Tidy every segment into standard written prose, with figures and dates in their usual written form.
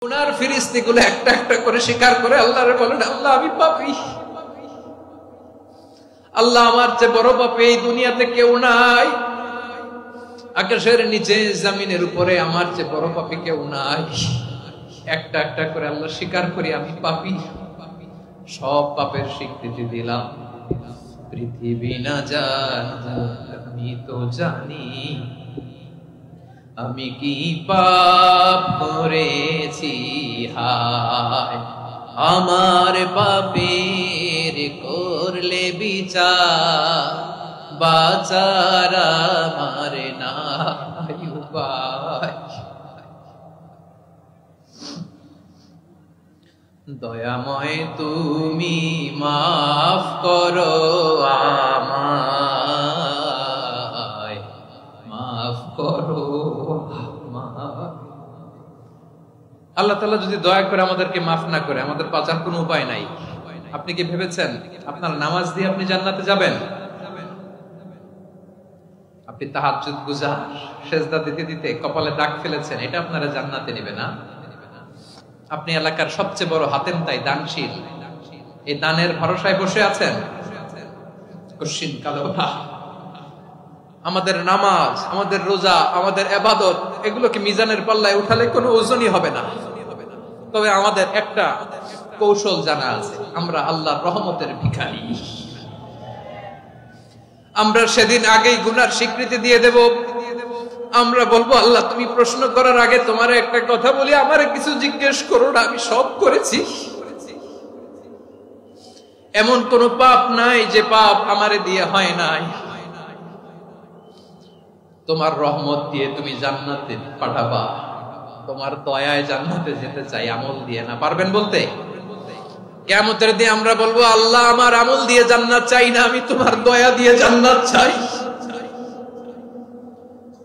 গুনার ফিরিস্তিগুলো একটা একটা করে স্বীকার করে আল্লাহরে বলেন, আল্লাহ আমি পাপী, আল্লাহ আমার চেয়ে বড় পাপী এই দুনিয়াতে কেউ নাই, আকাশের নিচে জমিনের উপরে আমার চেয়ে বড় পাপী কেউ নাই। একটা একটা করে আল্লাহ স্বীকার করি আমি পাপী, সব পাপের স্বীকৃতি দিলাম। পৃথিবী না জানো আমি তো জানি, আমি কি পাপ করেছি, হায় আমার পাপের করলে বিচার, বাঁচার আমার নাই উপায়। দয়াময় তুমি মাফ করো আমায়, মাফ করো। আল্লাহ তাআলা যদি দয়া করে আমাদেরকে মাফ না করে, আমাদের বাঁচার কোনো উপায় নাই। আপনি কি ভেবেছেন আপনার নামাজ দিয়ে আপনি জান্নাতে যাবেন? আপনি তাহাজ্জুদ গুজার, সেজদা দিতে দিতে কপালে দাগ ফেলেছেন, এটা আপনারা জান্নাতে নেবে না। আপনি এলাকার সবচেয়ে বড় হাতেম তাই দানশীল, এই দানের ভরসায় বসে আছেন, কশিন কালো না। আমাদের নামাজ, আমাদের রোজা, আমাদের ইবাদত, এগুলোকে মিজানের পাল্লায় উঠালে কোনো ওজনই হবে না। তবে আমাদের একটা কৌশল জানা আছে, আমরা আল্লাহর রহমতের ভিখারি। আমরা সেদিন আগেই গুনার স্বীকৃতি দিয়ে দেব। আমরা বলবো, আল্লাহ তুমি প্রশ্ন করার আগে তোমার একটা কথা বলি, আমারে কিছু জিজ্ঞেস করো না, আমি সব করেছি। এমন কোন পাপ নাই যে পাপ আমারে দিয়ে হয় নাই। তোমার রহমত দিয়ে তুমি জান্নাতে পাঠাবা, তোমার দয়ায় জান্নাতে যেতে চাই, আমল দিয়ে না। পারবেন বলতে? কিয়ামতের দিন আমরা বলবো, আল্লাহ আমার আমল দিয়ে জান্নাত চাই না, আমি তোমার দয়া দিয়ে জান্নাত চাই।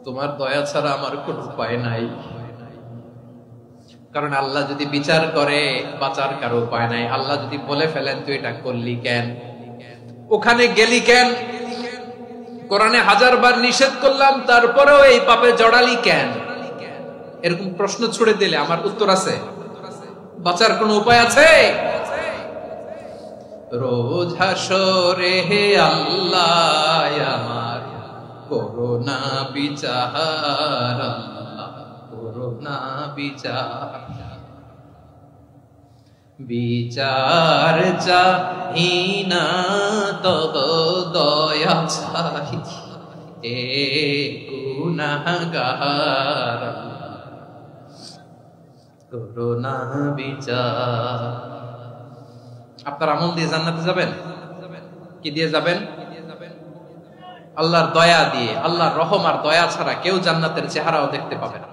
তোমার দয়া ছাড়া আমার কোনো উপায় নাই। কারণ আল্লাহ যদি বিচার করে, বাঁচার কারো উপায় নাই। আল্লাহ যদি বলে ফেলেন তুই এটা করলি কেন, ওখানে গেলি কেন, কোরআনে 1000 বার নিষেধ করলাম তারপরেও এই পাপে জড়ালি কেন, এরকম প্রশ্ন ছুড়ে দিলে আমার উত্তর আছে? বাঁচার কোনো উপায় আছে? রোজ হাসরে হে আল্লাহ আমার করোনা বিচার, করোনা বিচার, বিচার চাহি না তব দয়া চাই, এ গুনাহগার করোনা বিচার। আপনার আমল দিয়ে জান্নাতে যাবেন? কি দিয়ে যাবেন? আল্লাহর দয়া দিয়ে। আল্লাহর রহম আর দয়া ছাড়া কেউ জান্নাতের চেহারাও দেখতে পাবে না।